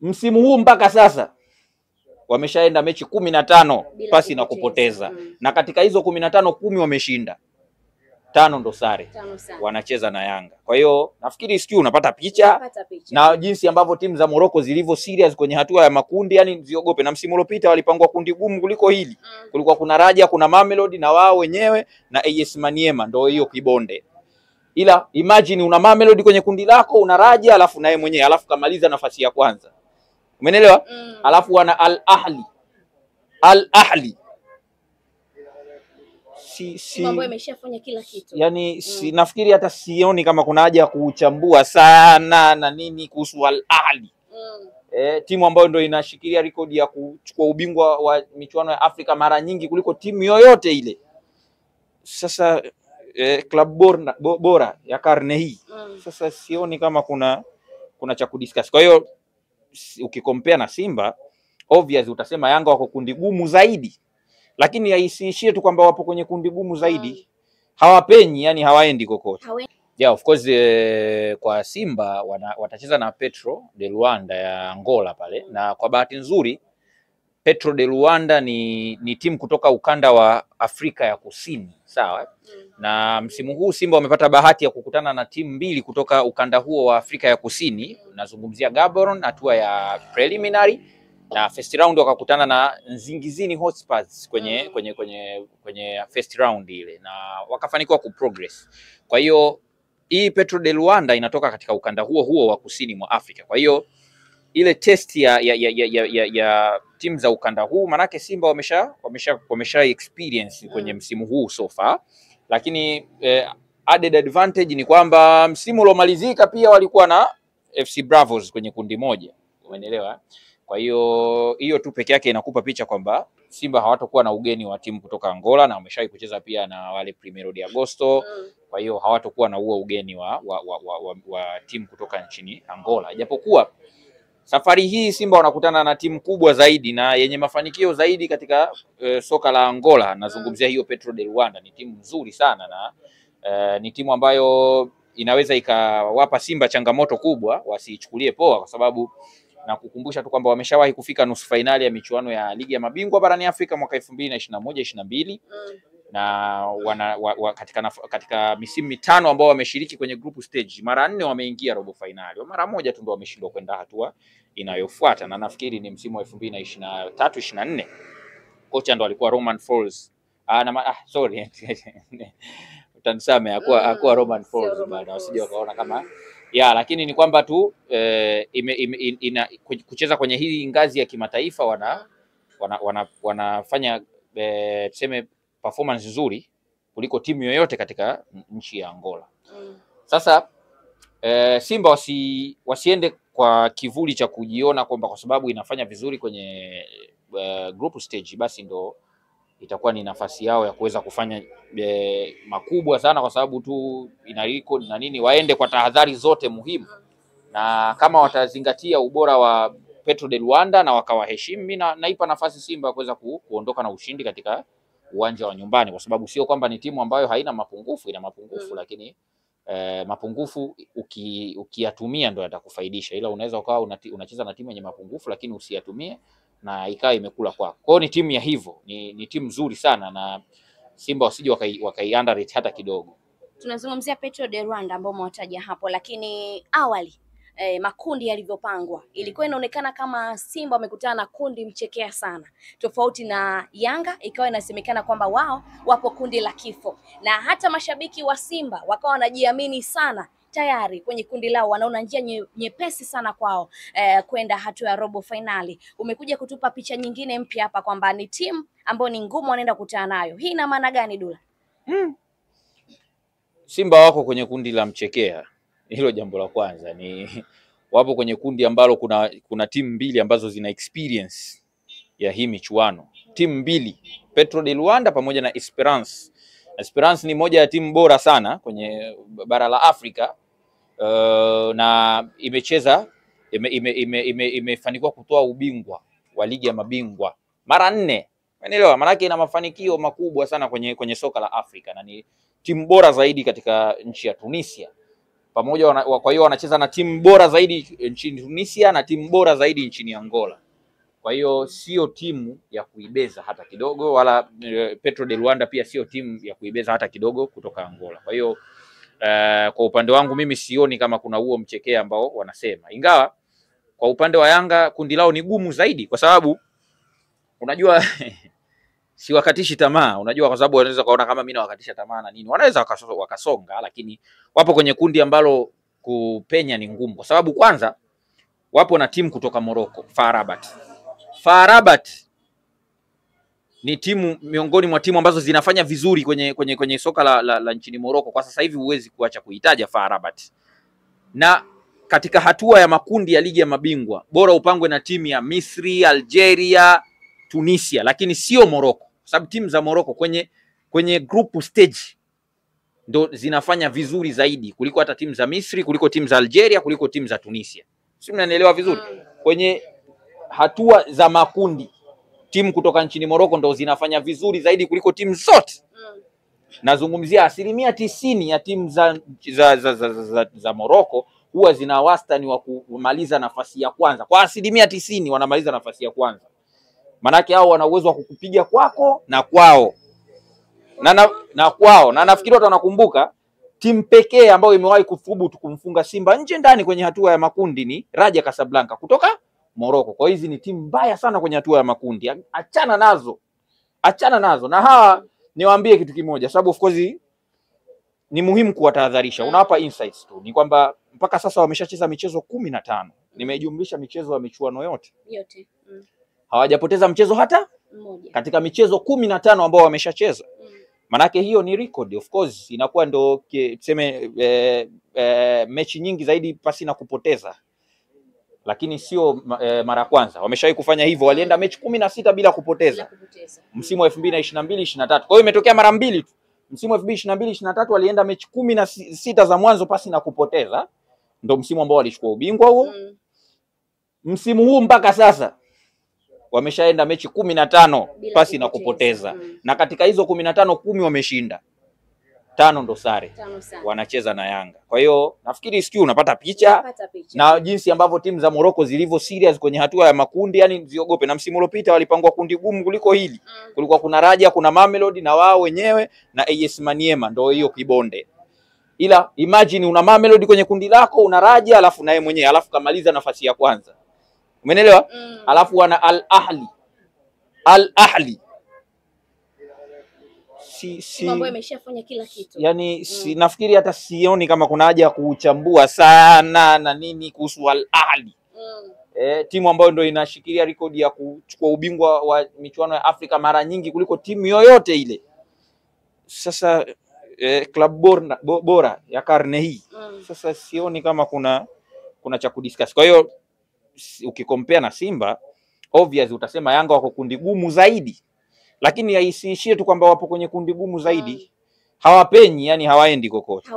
msimu huu mpaka sasa wameshaenda mechi 15 pasi na kupoteza. Na katika hizo 15, 10 wameshinda. 5 ndo sare. Wanacheza na Yanga. Kwa hiyo nafikiri sijui unapata picha na jinsi ambavyo timu za Morocco zilivyo serious kwenye hatua ya makundi, yani ziogope. Na msimu uliopita walipangwa kundi gumu kuliko hili. Kulikuwa kuna Raja, kuna Mamelodi na wao wenyewe na AS Maniema, ndio hiyo kibonde. Ila imagine una Mamelodi kwenye kundi lako, una Raja alafu naye mwenyewe, alafu kamaliza nafasi ya kwanza. Umeelewa? Alafu wana Al Ahli. Mambo yameshafanya kila kitu. Yani nafikiri hata sioni kama kuna haja ya kuchambua sana na nini kuhusu Al Ahli. Timu ambayo ndio inashikilia rekodi ya kuchukua ubingwa wa michuano ya Afrika mara nyingi kuliko timu yoyote ile. Sasa klabu bora ya karne hii. Sasa sioni kama kuna cha kudiscuss. Kwa hiyo ukikompare na Simba, obvious utasema Yanga wako kundi gumu zaidi. Lakini haisiishie tu kwamba wapo kwenye kundi gumu zaidi. Hawapenyi, yani hawaendi kokote. Yeah, of course kwa Simba watacheza na Petro de Luanda ya Angola pale, na kwa bahati nzuri Petro de Luanda ni timu kutoka ukanda wa Afrika ya Kusini, sawa? Na msimu huu Simba wamepata bahati ya kukutana na timu mbili kutoka ukanda huo wa Afrika ya Kusini. Nazungumzia Gaborone hatua ya preliminary, na first round wakakutana na Nsingizini Hotspurs kwenye first round ile, na wakafanikiwa kuprogress. Kwa hiyo hii Petro de Luanda inatoka katika ukanda huo wa kusini mwa Afrika. Kwa hiyo ile test ya timu za ukanda huu, manake Simba wamesha experience kwenye msimu huu so far, lakini added advantage ni kwamba msimu uliomalizika pia walikuwa na FC Bravos kwenye kundi moja, umeelewa? Kwa hiyo tu peke yake inakupa picha kwamba Simba hawatakuwa na ugeni wa timu kutoka Angola, na wameshawahi kucheza pia na wale Primeiro de Agosto. Kwa hiyo hawatakuwa na huo ugeni wa timu kutoka nchini Angola. Japokuwa safari hii Simba wanakutana na timu kubwa zaidi na yenye mafanikio zaidi katika soka la Angola. Nazungumzia hiyo Petro de Luanda. Ni timu nzuri sana na ni timu ambayo inaweza ikawapa Simba changamoto kubwa, wasiichukulie poa, kwa sababu na kukumbusha tu kwamba wameshawahi kufika nusu fainali ya michuano ya ligi ya mabingwa barani Afrika mwaka 2021-22 na katika misimu mitano ambao wameshiriki kwenye group stage, mara 4 wameingia robo finali. Mara moja tu ndio wameshindwa kwenda hatua inayofuata, na nafikiri ni msimu wa 2023-24. Kocha ndo alikuwa Romain Folz. Sorry. Utanisame hakuwa Romain Folz bado, usije wakaona kama lakini ni kwamba tu kucheza kwenye hii ngazi ya kimataifa wanafanya tuseme performance nzuri kuliko timu yoyote katika nchi ya Angola. Sasa Simba wasiende kwa kivuli cha kujiona kwamba kwa sababu inafanya vizuri kwenye group stage basi ndo itakuwa ni nafasi yao ya kuweza kufanya makubwa sana, kwa sababu tu ina record na nini. Waende kwa tahadhari zote muhimu, na kama watazingatia ubora wa Petro de Luanda na wakawaheshimu, mimi naipa nafasi Simba ya kuweza kuondoka na ushindi katika uwanja wa nyumbani, kwa sababu sio kwamba ni timu ambayo haina mapungufu, ina mapungufu lakini mapungufu ukiyatumia ndio yatakufaidisha, ila unaweza ukawa unacheza na timu yenye mapungufu lakini usiyatumie na ikawa imekula kwako. Kwa hiyo ni timu ya hivyo, ni timu nzuri sana, na Simba wasije wakai underrate hata kidogo. Tunazungumzia Petro de Luanda ambao umewataja hapo, lakini awali makundi yalivyopangwa ilikuwa inaonekana kama Simba wamekutana na kundi mchekea sana, tofauti na Yanga ikawa inasemekana kwamba wao wapo kundi la kifo, na hata mashabiki wa Simba wakawa wanajiamini sana tayari kwenye kundi lao, wanaona njia nyepesi sana kwao kwenda hatua ya robo finali. Umekuja kutupa picha nyingine mpya hapa kwamba ni timu ambayo ni ngumu wanaenda kukutana nayo. Hii ina maana gani Dula? Simba wako kwenye kundi la mchekea. Hilo jambo la kwanza. Ni wapo kwenye kundi ambalo kuna timu mbili ambazo zina experience ya hii michuano. Timu mbili, Petro de Luanda pamoja na Esperance. Esperance ni moja ya timu bora sana kwenye bara la Afrika. Na imefanikiwa kutoa ubingwa wa ligi ya mabingwa mara 4. Umeelewa? Maana yake ina mafanikio makubwa sana kwenye soka la Afrika, na ni timu bora zaidi katika nchi ya Tunisia. pamoja kwa hiyo wanacheza na timu bora zaidi nchini Tunisia na timu bora zaidi nchini Angola. Kwa hiyo sio timu ya kuibeza hata kidogo, wala Petro de Luanda pia sio timu ya kuibeza hata kidogo kutoka Angola. Kwa hiyo kwa upande wangu mimi sioni kama kuna huo mchekea ambao wanasema, ingawa kwa upande wa Yanga kundi lao ni gumu zaidi, kwa sababu unajua siwakatishi tamaa, unajua, kwa sababu wanaweza kaona kama mimi nawakatisha tamaa na nini, wanaweza wakasonga, lakini wapo kwenye kundi ambalo kupenya ni ngumu, kwa sababu kwanza wapo na timu kutoka Morocco, FAR Rabat. FAR Rabat ni timu miongoni mwa timu ambazo zinafanya vizuri kwenye soka la nchini Morocco kwa sasa hivi, huwezi kuacha kuitaja FAR Rabat. Na katika hatua ya makundi ya ligi ya mabingwa bora upangwe na timu ya Misri, Algeria, Tunisia, lakini sio Morocco, sababu timu za Morocco kwenye group stage ndo zinafanya vizuri zaidi kuliko hata timu za Misri, kuliko timu za Algeria, kuliko timu za Tunisia. Sio, mnanielewa vizuri? Kwenye hatua za makundi timu kutoka nchini Morocco ndo zinafanya vizuri zaidi kuliko timu zote. Nazungumzia 90% ya timu za Morocco huwa zina wastani wa kumaliza nafasi ya kwanza. Kwa 90% wanamaliza nafasi ya kwanza. Manake hao wana uwezo wa kukupiga kwako na kwao. Na kwao. Na nafikiri watu wanakumbuka timu pekee ambayo imewahi kuthubutu kumfunga Simba nje ndani kwenye hatua ya makundi ni Raja Casablanca kutoka Morocco. Kwa hizi ni timu mbaya sana kwenye hatua ya makundi. Achana nazo. Na hawa niwaambie kitu kimoja, sababu of course ni muhimu kuwatahadharisha. Unawapa insights tu. Ni kwamba mpaka sasa wameshacheza michezo 15. Nimejumlisha michezo ya michuano yote. Hawajapoteza mchezo hata mmoja katika michezo 15 ambao wameshacheza. Manake hiyo ni record, of course inakuwa ndo tuseme mechi nyingi zaidi pasi na kupoteza, lakini sio mara ya kwanza. Wameshawahi kufanya hivyo, walienda mechi 16 bila kupoteza msimu wa 2022-23. Kwa hiyo imetokea mara mbili tu. Msimu wa 2022-23 walienda mechi 16 za mwanzo pasi na kupoteza, ndo msimu ambao walichukua ubingwa huo. Msimu huu mpaka sasa wameshaenda mechi 15 pasi na kupoteza. Na katika hizo 15, 10 wameshinda. 5 ndo sare. Wanacheza na Yanga. Kwa hiyo nafikiri sio unapata picha na jinsi ambavyo timu za Morocco zilivyo serious kwenye hatua ya makundi, yani ziogope. Na msimu uliopita walipangwa kundi gumu kuliko hili. Kulikuwa kuna Raja, kuna Mamelodi na wao wenyewe na AS Maniema, ndo hiyo kibonde. Ila imagine una Mamelodi kwenye kundi lako, una Raja alafu na yeye mwenyewe, alafu kamaliza nafasi ya kwanza. Umeelewa? Alafu wana Al Ahli. Mambo yameshafanya kila kitu. Yani nafikiri hata sioni kama kuna haja ya kuchambua sana na nini kuhusu Al Ahli. Timu ambayo ndio inashikilia rekodi ya kuchukua ubingwa wa michuano ya Afrika mara nyingi kuliko timu yoyote ile. Sasa klabu bora ya karne hii. Sasa sioni kama kuna cha kudiscuss. Kwa hiyo ukikompea na Simba, obvious utasema Yanga wako kundi gumu zaidi. Lakini haisiishie tu kwamba wapo kwenye kundi gumu zaidi. Hawapenyi, yani hawaendi kokote.